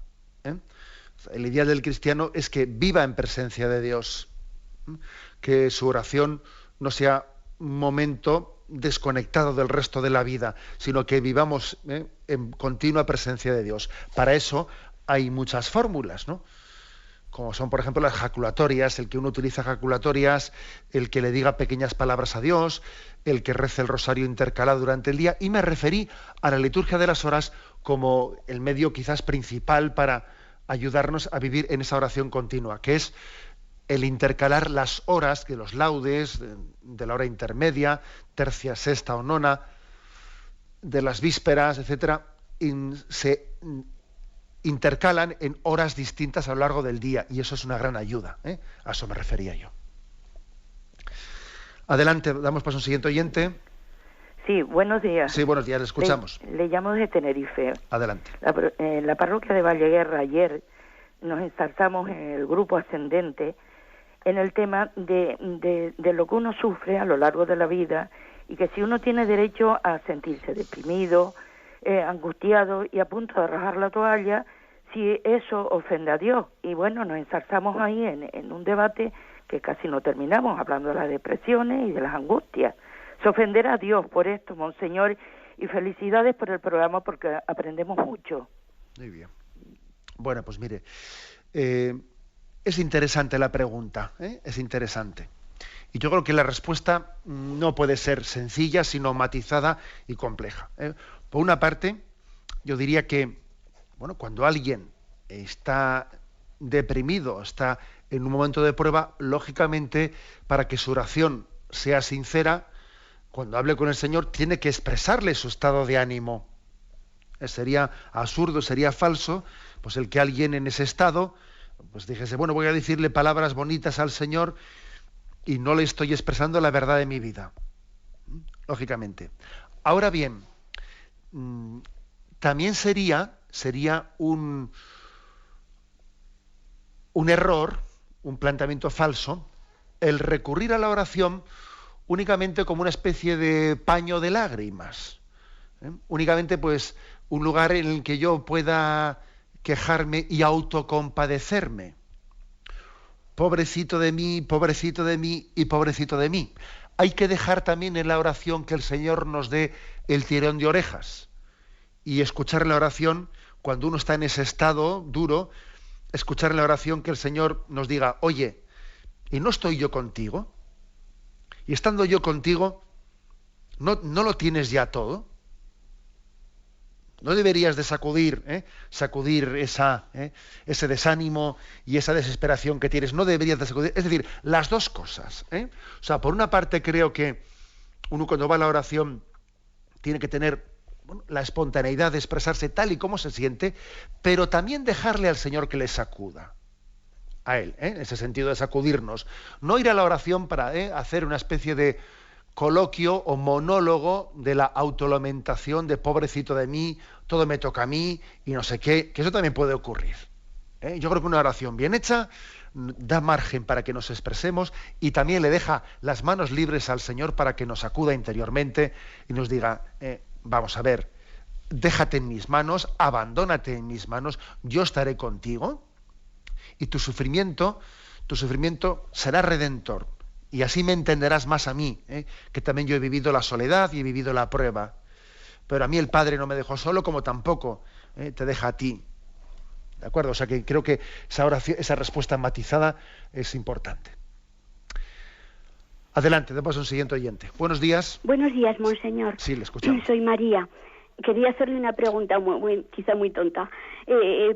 El ideal del cristiano es que viva en presencia de Dios, que su oración no sea un momento desconectado del resto de la vida, sino que vivamos en continua presencia de Dios. Para eso hay muchas fórmulas, ¿no? Como son, por ejemplo, las jaculatorias, el que uno utiliza jaculatorias, el que le diga pequeñas palabras a Dios, el que rece el rosario intercalado durante el día, y me referí a la liturgia de las horas como el medio quizás principal para ayudarnos a vivir en esa oración continua, que es el intercalar las horas de los laudes, de la hora intermedia, tercia, sexta o nona, de las vísperas, etcétera, se intercalan en horas distintas a lo largo del día, y eso es una gran ayuda, ¿eh? A eso me refería yo. Adelante, damos paso a un siguiente oyente. Sí, buenos días. Sí, buenos días, le escuchamos. Le llamo desde Tenerife. Adelante. En la parroquia de Valleguerra ayer nos ensartamos en el grupo ascendente en el tema de lo que uno sufre a lo largo de la vida, y que si uno tiene derecho a sentirse deprimido, angustiado y a punto de arrojar la toalla, si eso ofende a Dios. Y bueno, nos ensalzamos ahí en un debate que casi no terminamos, hablando de las depresiones y de las angustias. Se ofenderá a Dios por esto, Monseñor, y felicidades por el programa porque aprendemos mucho. Muy bien. Bueno, pues mire, es interesante la pregunta, es interesante. Y yo creo que la respuesta no puede ser sencilla, sino matizada y compleja. Por una parte, yo diría que, bueno, cuando alguien está deprimido, está en un momento de prueba, lógicamente, para que su oración sea sincera, cuando hable con el Señor, tiene que expresarle su estado de ánimo. Sería absurdo, sería falso, pues el que alguien en ese estado, pues dijese, bueno, voy a decirle palabras bonitas al Señor y no le estoy expresando la verdad de mi vida. Lógicamente. Ahora bien, también sería un error, un planteamiento falso, el recurrir a la oración únicamente como una especie de paño de lágrimas. Únicamente, pues, un lugar en el que yo pueda quejarme y autocompadecerme. Pobrecito de mí y pobrecito de mí. Hay que dejar también en la oración que el Señor nos dé el tirón de orejas y escuchar en la oración, cuando uno está en ese estado duro, escuchar en la oración que el Señor nos diga, oye, ¿y no estoy yo contigo? Y estando yo contigo, ¿no lo tienes ya todo? No deberías de sacudir ese desánimo y esa desesperación que tienes. No deberías de sacudir. Es decir, las dos cosas. O sea, por una parte creo que uno cuando va a la oración tiene que tener la espontaneidad de expresarse tal y como se siente, pero también dejarle al Señor que le sacuda. A Él, en ese sentido de sacudirnos. No ir a la oración para hacer una especie de coloquio o monólogo de la autolamentación de pobrecito de mí, todo me toca a mí y no sé qué, que eso también puede ocurrir. Yo creo que una oración bien hecha da margen para que nos expresemos y también le deja las manos libres al Señor para que nos acuda interiormente y nos diga, vamos a ver, déjate en mis manos, abandónate en mis manos, yo estaré contigo y tu sufrimiento será redentor. Y así me entenderás más a mí, que también yo he vivido la soledad y he vivido la prueba. Pero a mí el Padre no me dejó solo, como tampoco te deja a ti. ¿De acuerdo? O sea que creo que esa respuesta matizada es importante. Adelante, demos un siguiente oyente. Buenos días. Buenos días, monseñor. Sí, le escuchamos. Soy María. Quería hacerle una pregunta quizá muy tonta,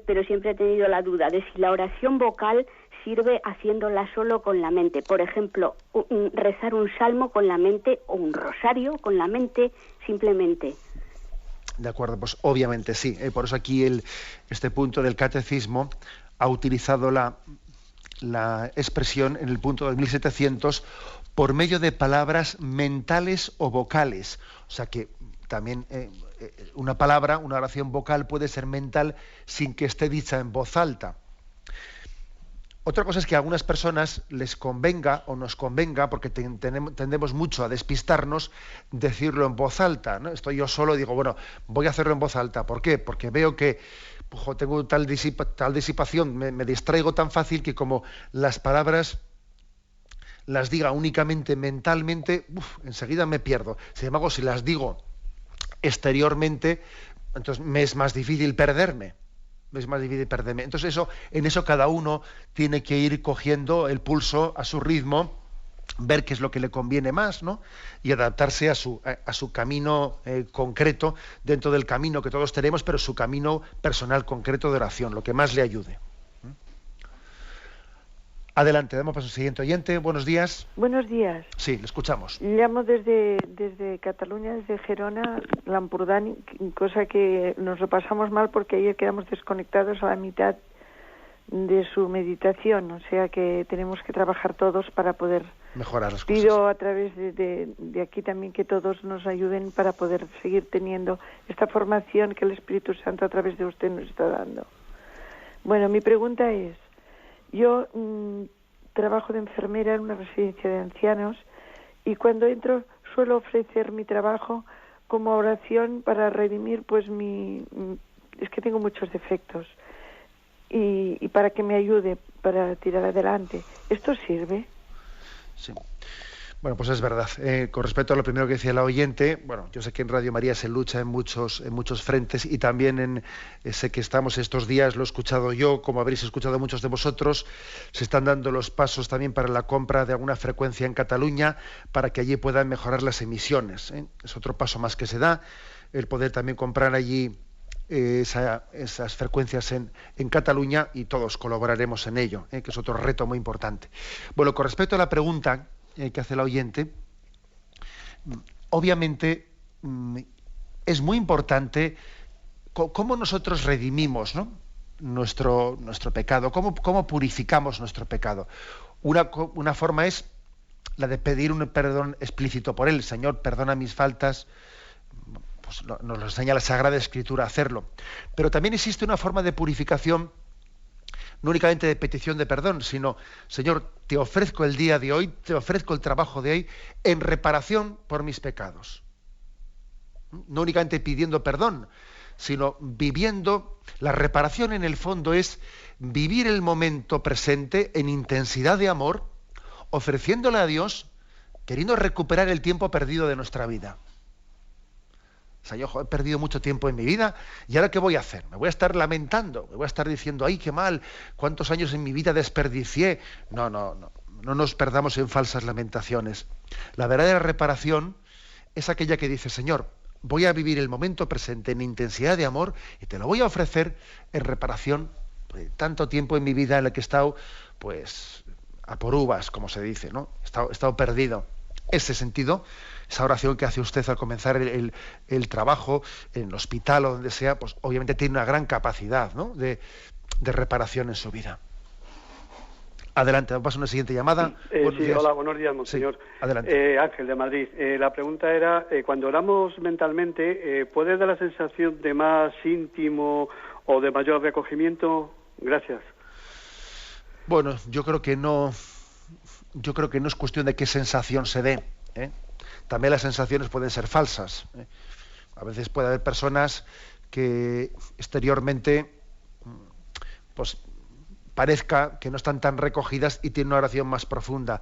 pero siempre he tenido la duda de si la oración vocal sirve haciéndola solo con la mente. Por ejemplo, rezar un salmo con la mente o un rosario con la mente simplemente. De acuerdo, pues obviamente sí. Por eso aquí este punto del catecismo ha utilizado la expresión en el punto de 1700 por medio de palabras mentales o vocales. O sea que también una oración vocal puede ser mental sin que esté dicha en voz alta. Otra cosa es que a algunas personas les convenga o nos convenga, porque tendemos mucho a despistarnos, decirlo en voz alta, ¿no? Estoy yo solo y digo, bueno, voy a hacerlo en voz alta. ¿Por qué? Porque veo que tengo tal disipación, me distraigo tan fácil que como las palabras las diga únicamente mentalmente, enseguida me pierdo. Sin embargo, si las digo exteriormente, entonces me es más difícil perderme. Entonces en eso cada uno tiene que ir cogiendo el pulso a su ritmo, ver qué es lo que le conviene más, ¿no? Y adaptarse a su camino concreto, dentro del camino que todos tenemos, pero su camino personal concreto de oración, lo que más le ayude. Adelante, damos paso al siguiente oyente. Buenos días. Buenos días. Sí, le escuchamos. Llamo desde Cataluña, desde Gerona, Lampurdán, cosa que nos lo pasamos mal porque ayer quedamos desconectados a la mitad de su meditación, o sea que tenemos que trabajar todos para poder mejorar las cosas. Pido a través de aquí también que todos nos ayuden para poder seguir teniendo esta formación que el Espíritu Santo a través de usted nos está dando. Bueno, mi pregunta es, yo trabajo de enfermera en una residencia de ancianos y cuando entro suelo ofrecer mi trabajo como oración para redimir pues es que tengo muchos defectos y para que me ayude para tirar adelante. ¿Esto sirve? Sí. Bueno, pues es verdad. Con respecto a lo primero que decía la oyente, bueno, yo sé que en Radio María se lucha en muchos frentes y también sé que estamos estos días, lo he escuchado yo, como habréis escuchado muchos de vosotros, se están dando los pasos también para la compra de alguna frecuencia en Cataluña para que allí puedan mejorar las emisiones. Es otro paso más que se da, el poder también comprar allí esas frecuencias en Cataluña y todos colaboraremos en ello, que es otro reto muy importante. Bueno, con respecto a la pregunta que hace la oyente, obviamente es muy importante cómo nosotros redimimos, ¿no?, nuestro pecado, cómo purificamos nuestro pecado. Una forma es la de pedir un perdón explícito por él. Señor, perdona mis faltas. Pues nos lo enseña la Sagrada Escritura a hacerlo. Pero también existe una forma de purificación, no únicamente de petición de perdón, sino, Señor, te ofrezco el día de hoy, te ofrezco el trabajo de hoy en reparación por mis pecados. No únicamente pidiendo perdón, sino viviendo. La reparación en el fondo es vivir el momento presente en intensidad de amor, ofreciéndole a Dios, queriendo recuperar el tiempo perdido de nuestra vida. O sea, yo he perdido mucho tiempo en mi vida y ahora ¿qué voy a hacer? Me voy a estar lamentando, me voy a estar diciendo, ¡ay, qué mal! ¿Cuántos años en mi vida desperdicié? No nos perdamos en falsas lamentaciones. La verdadera reparación es aquella que dice, Señor, voy a vivir el momento presente en intensidad de amor y te lo voy a ofrecer en reparación de tanto tiempo en mi vida en el que he estado, pues, a por uvas, como se dice, ¿no? He estado perdido. Ese sentido, esa oración que hace usted al comenzar el trabajo, en el hospital o donde sea, pues obviamente tiene una gran capacidad, ¿no?, de reparación en su vida. Adelante, vamos a una siguiente llamada. Sí, hola, buenos días, monseñor. Sí, adelante. Ángel, de Madrid. La pregunta era, cuando oramos mentalmente, ¿puede dar la sensación de más íntimo o de mayor recogimiento? Gracias. Bueno, yo creo que no es cuestión de qué sensación se dé, ¿eh? También las sensaciones pueden ser falsas, ¿eh? A veces puede haber personas que exteriormente, pues, parezca que no están tan recogidas y tienen una oración más profunda.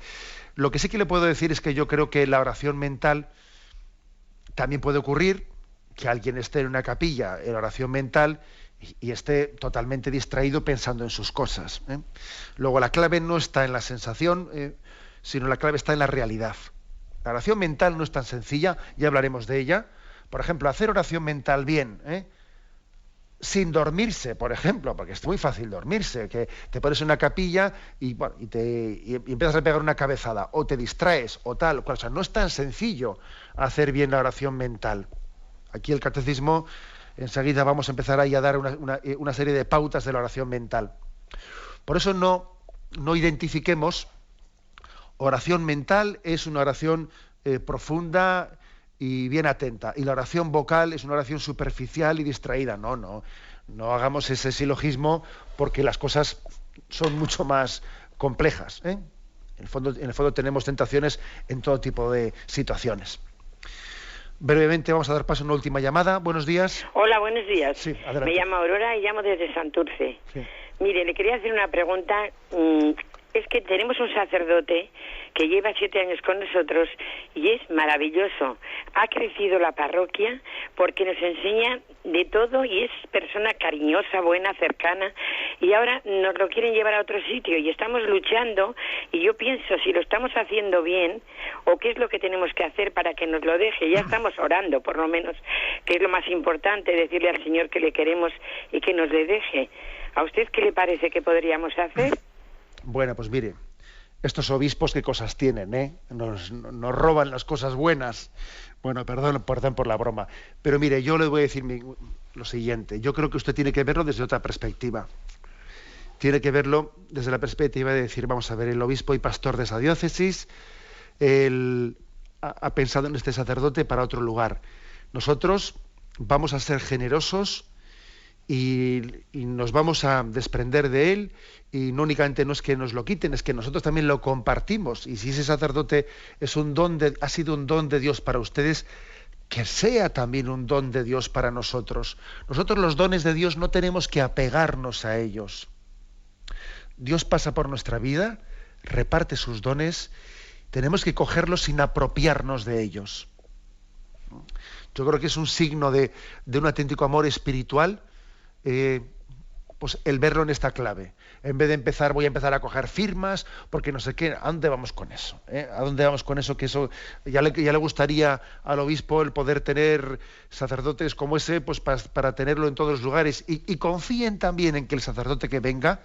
Lo que sí que le puedo decir es que yo creo que la oración mental también puede ocurrir que alguien esté en una capilla en oración mental y esté totalmente distraído pensando en sus cosas, ¿eh? Luego la clave no está en la sensación, sino la clave está en la realidad. La oración mental no es tan sencilla, ya hablaremos de ella. Por ejemplo, hacer oración mental bien, sin dormirse, por ejemplo, porque es muy fácil dormirse, que te pones en una capilla y empiezas a pegar una cabezada, o te distraes, o tal, o sea, no es tan sencillo hacer bien la oración mental. Aquí el catecismo, enseguida vamos a empezar ahí a dar una serie de pautas de la oración mental. Por eso no identifiquemos oración mental es una oración profunda y bien atenta, y la oración vocal es una oración superficial y distraída. No hagamos ese silogismo, porque las cosas son mucho más complejas, ¿eh? En el fondo tenemos tentaciones en todo tipo de situaciones. Brevemente vamos a dar paso a una última llamada. Buenos días. Hola, buenos días. Sí, adelante. Me llamo Aurora y llamo desde Santurce. Sí. Mire, le quería hacer una pregunta. Es que tenemos un sacerdote que lleva 7 años con nosotros y es maravilloso. Ha crecido la parroquia porque nos enseña de todo y es persona cariñosa, buena, cercana, y ahora nos lo quieren llevar a otro sitio y estamos luchando, y yo pienso si lo estamos haciendo bien o qué es lo que tenemos que hacer para que nos lo deje. Ya estamos orando, por lo menos, que es lo más importante, decirle al Señor que le queremos y que nos le deje. ¿A usted qué le parece que podríamos hacer? Bueno, pues mire, estos obispos qué cosas tienen, ¿eh? Nos roban las cosas buenas. Bueno, perdón por la broma. Pero mire, yo le voy a decir lo siguiente. Yo creo que usted tiene que verlo desde otra perspectiva. Tiene que verlo desde la perspectiva de decir, vamos a ver, el obispo y pastor de esa diócesis ha pensado en este sacerdote para otro lugar. Nosotros vamos a ser generosos y nos vamos a desprender de él, y no únicamente no es que nos lo quiten, es que nosotros también lo compartimos. Y si ese sacerdote ha sido un don de Dios para ustedes, que sea también un don de Dios para nosotros. Nosotros los dones de Dios no tenemos que apegarnos a ellos. Dios pasa por nuestra vida, reparte sus dones, tenemos que cogerlos sin apropiarnos de ellos. Yo creo que es un signo de un auténtico amor espiritual, pues el verlo en esta clave. En vez de voy a empezar a coger firmas, porque no sé qué, ¿a dónde vamos con eso? ¿A dónde vamos con eso? Que eso ya le gustaría al obispo el poder tener sacerdotes como ese, pues para tenerlo en todos los lugares. Y confíen también en que el sacerdote que venga,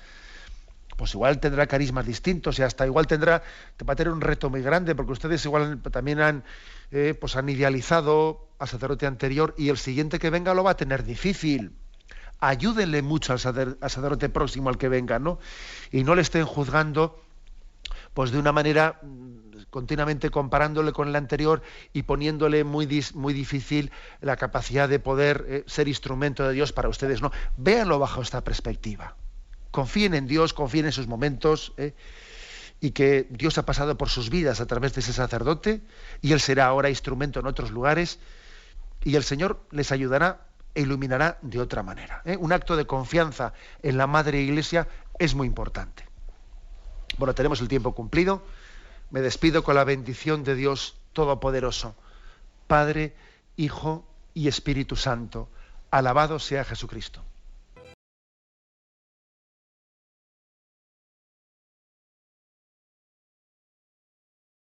pues igual tendrá carismas distintos y hasta igual va a tener un reto muy grande, porque ustedes igual también han idealizado al sacerdote anterior, y el siguiente que venga lo va a tener difícil. Ayúdenle mucho al sacerdote próximo al que venga, ¿no? Y no le estén juzgando pues de una manera continuamente comparándole con el anterior y poniéndole muy difícil la capacidad de poder ser instrumento de Dios para ustedes, ¿no? Véanlo bajo esta perspectiva. Confíen en Dios, confíen en sus momentos, y que Dios ha pasado por sus vidas a través de ese sacerdote, y él será ahora instrumento en otros lugares, y el Señor les ayudará e iluminará de otra manera. Un acto de confianza en la Madre Iglesia es muy importante. Bueno, tenemos el tiempo cumplido. Me despido con la bendición de Dios Todopoderoso, Padre, Hijo y Espíritu Santo. Alabado sea Jesucristo.